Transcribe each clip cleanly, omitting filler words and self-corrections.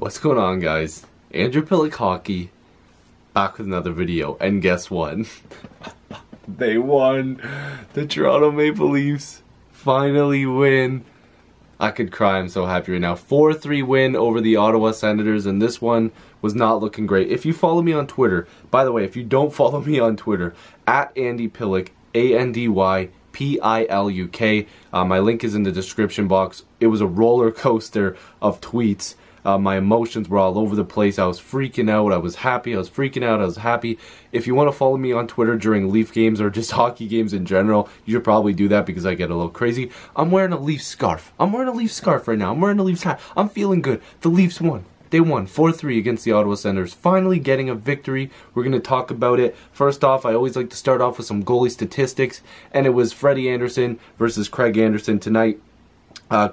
What's going on, guys? Andrew Piluk Hockey, back with another video, and guess what? They won! The Toronto Maple Leafs finally win! I could cry, I'm so happy right now. 4-3 win over the Ottawa Senators, and this one was not looking great. If you follow me on Twitter, by the way, if you don't follow me on Twitter, at Andy Piluk, ANDYPILUK, my link is in the description box. It was a roller coaster of tweets. My emotions were all over the place. I was freaking out. I was happy. I was freaking out. I was happy. If you want to follow me on Twitter during Leaf games or just hockey games in general, you should probably do that because I get a little crazy. I'm wearing a Leaf scarf. I'm wearing a Leaf scarf right now. I'm wearing a Leafs hat. I'm feeling good. The Leafs won. They won 4-3 against the Ottawa Senators, finally getting a victory. We're going to talk about it. First off, I always like to start off with some goalie statistics, and it was Freddie Andersen versus Craig Anderson tonight.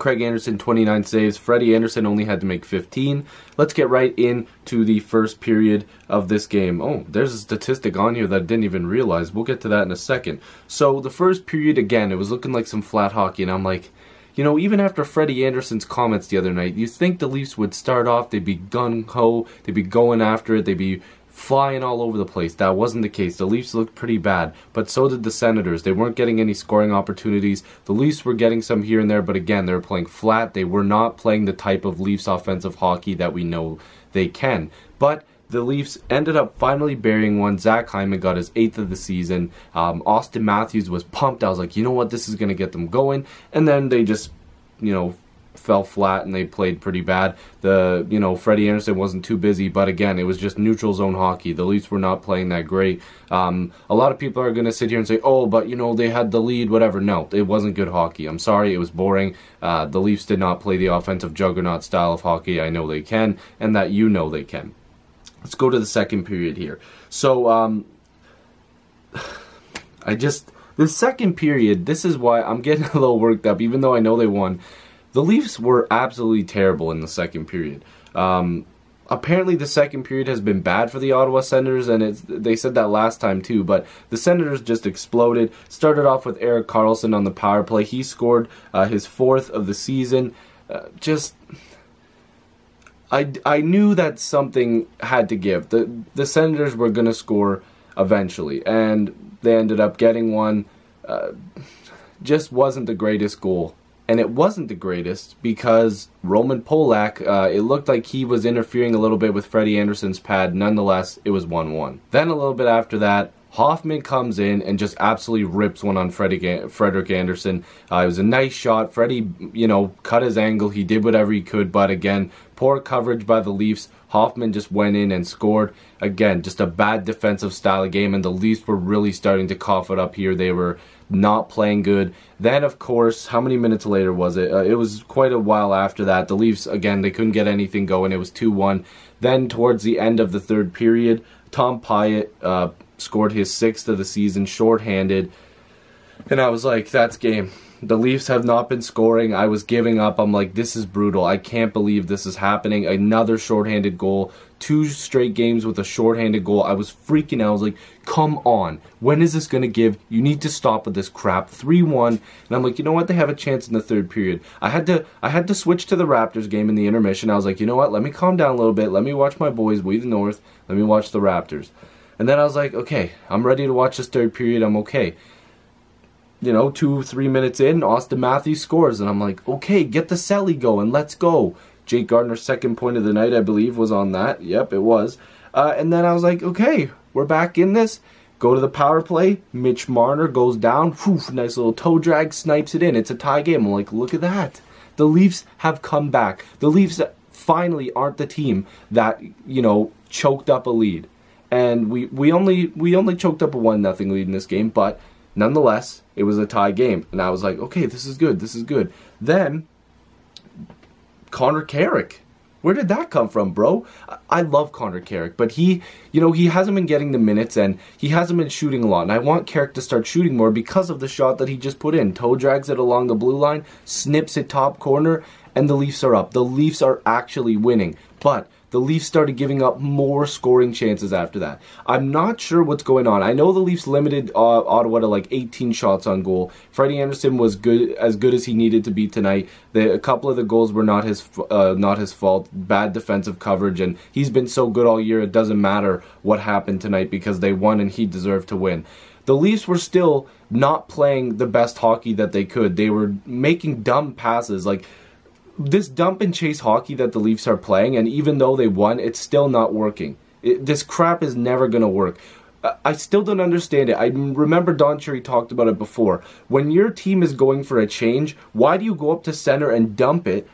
Craig Anderson, 29 saves. Freddie Anderson only had to make 15. Let's get right into the first period of this game. Oh, there's a statistic on here that I didn't even realize. We'll get to that in a second. So the first period, again, it was looking like some flat hockey, and I'm like, you know, even after Freddie Anderson's comments the other night, you think the Leafs would start off, they'd be gung-ho, they'd be going after it, they'd be flying all over the place. That wasn't the case. The Leafs looked pretty bad, but so did the Senators. They weren't getting any scoring opportunities. The Leafs were getting some here and there, but again, they were playing flat. They were not playing the type of Leafs offensive hockey that we know they can. But the Leafs ended up finally burying one. Zach Hyman got his 8th of the season. Austin Matthews was pumped. I was like, you know what, this is going to get them going. And then they just, you know, fell flat and they played pretty bad. Freddie Anderson wasn't too busy, but again, it was just neutral zone hockey. The Leafs were not playing that great. A lot of people are going to sit here and say, oh, but you know, they had the lead, whatever. No, it wasn't good hockey. I'm sorry, it was boring. The Leafs did not play the offensive juggernaut style of hockey I know they can, and that you know they can. Let's go to the second period here. So, the second period, this is why I'm getting a little worked up, even though I know they won. The Leafs were absolutely terrible in the second period. Apparently the second period has been bad for the Ottawa Senators, and they said that last time too, but the Senators just exploded. Started off with Erik Karlsson on the power play. He scored his 4th of the season. I knew that something had to give. The Senators were going to score eventually, and they ended up getting one. Just wasn't the greatest goal. And it wasn't the greatest because Roman Polak, it looked like he was interfering a little bit with Freddie Anderson's pad. Nonetheless, it was 1-1. Then a little bit after that, Hoffman comes in and just absolutely rips one on Frederik Anderson. It was a nice shot. Freddie, you know, cut his angle. He did whatever he could, but again, poor coverage by the Leafs. Hoffman just went in and scored. Again, just a bad defensive style of game, and the Leafs were really starting to cough it up here. They were not playing good. Then, of course, how many minutes later was it? It was quite a while after that. The Leafs, again, they couldn't get anything going. It was 2-1. Then, towards the end of the third period, Tom Pyatt scored his 6th of the season, shorthanded. And I was like, that's game. The Leafs have not been scoring. I was giving up. I'm like, this is brutal. I can't believe this is happening. Another shorthanded goal. 2 straight games with a shorthanded goal. I was freaking out. I was like, come on. When is this going to give? You need to stop with this crap. 3-1. And I'm like, you know what? They have a chance in the third period. I had to switch to the Raptors game in the intermission. I was like, you know what? Let me calm down a little bit. Let me watch my boys, We the North. Let me watch the Raptors. And then I was like, okay, I'm ready to watch this third period. I'm okay. You know, 2-3 minutes in, Austin Matthews scores. And I'm like, okay, get the celly going. Let's go. Jake Gardner's 2nd point of the night, I believe, was on that. Yep, it was. And then I was like, okay, we're back in this. Go to the power play. Mitch Marner goes down. Whew, nice little toe drag, snipes it in. It's a tie game. I'm like, look at that. The Leafs have come back. The Leafs finally aren't the team that, you know, choked up a lead. And we only choked up a 1-0 lead in this game, but nonetheless, it was a tie game. And I was like, okay, this is good. This is good. Then Connor Carrick. Where did that come from, bro? I love Connor Carrick, but he hasn't been getting the minutes and he hasn't been shooting a lot. And I want Carrick to start shooting more because of the shot that he just put in. Toe drags it along the blue line, snips it top corner, and the Leafs are up. The Leafs are actually winning. But the Leafs started giving up more scoring chances after that. I'm not sure what's going on. I know the Leafs limited Ottawa to like 18 shots on goal. Freddie Anderson was as good as he needed to be tonight. A couple of the goals were not his fault. Bad defensive coverage, and he's been so good all year. It doesn't matter what happened tonight because they won and he deserved to win. The Leafs were still not playing the best hockey that they could. They were making dumb passes like this dump and chase hockey that the Leafs are playing, and even though they won, it's still not working. This crap is never going to work. I still don't understand it. I remember Don Cherry talked about it before. When your team is going for a change, why do you go up to center and dump it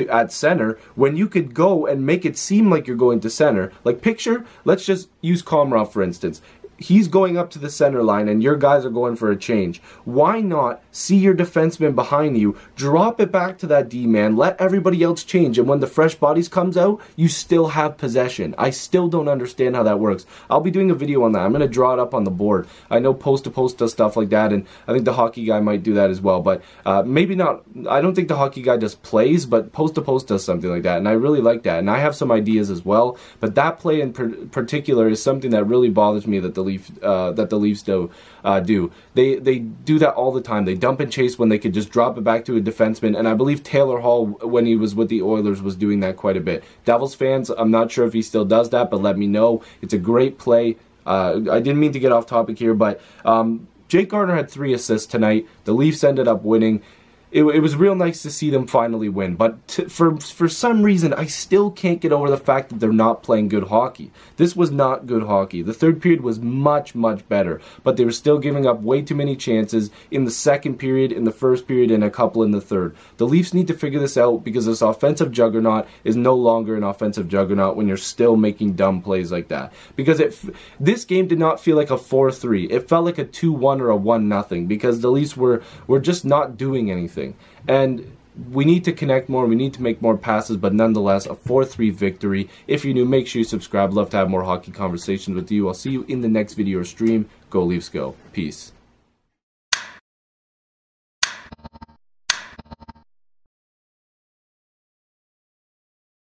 at center when you could go and make it seem like you're going to center? Like picture, let's just use Komarov for instance. He's going up to the center line and your guys are going for a change. Why not see your defenseman behind you, drop it back to that D-man, let everybody else change, and when the fresh bodies comes out, you still have possession. I still don't understand how that works. I'll be doing a video on that. I'm going to draw it up on the board. I know Post-to-Post does stuff like that, and I think the hockey guy might do that as well, but maybe not. I don't think the hockey guy does plays, but Post-to-Post does something like that, and I really like that, and I have some ideas as well, but that play in particular is something that really bothers me that the Leafs do. They do that all the time. They dump and chase when they could just drop it back to a defenseman, and I believe Taylor Hall, when he was with the Oilers, was doing that quite a bit. Devils fans, I'm not sure if he still does that, but let me know. It's a great play. I didn't mean to get off topic here, but Jake Gardiner had 3 assists tonight. The Leafs ended up winning. It was real nice to see them finally win, but for some reason, I still can't get over the fact that they're not playing good hockey. This was not good hockey. The third period was much, much better, but they were still giving up way too many chances in the second period, in the first period, and a couple in the third. The Leafs need to figure this out because this offensive juggernaut is no longer an offensive juggernaut when you're still making dumb plays like that. Because this game did not feel like a 4-3. It felt like a 2-1 or a 1-0 because the Leafs were just not doing anything. And we need to connect more, we need to make more passes, but nonetheless, a 4-3 victory. If you're new, make sure you subscribe. Love to have more hockey conversations with you. I'll see you in the next video or stream. Go Leafs go. Peace.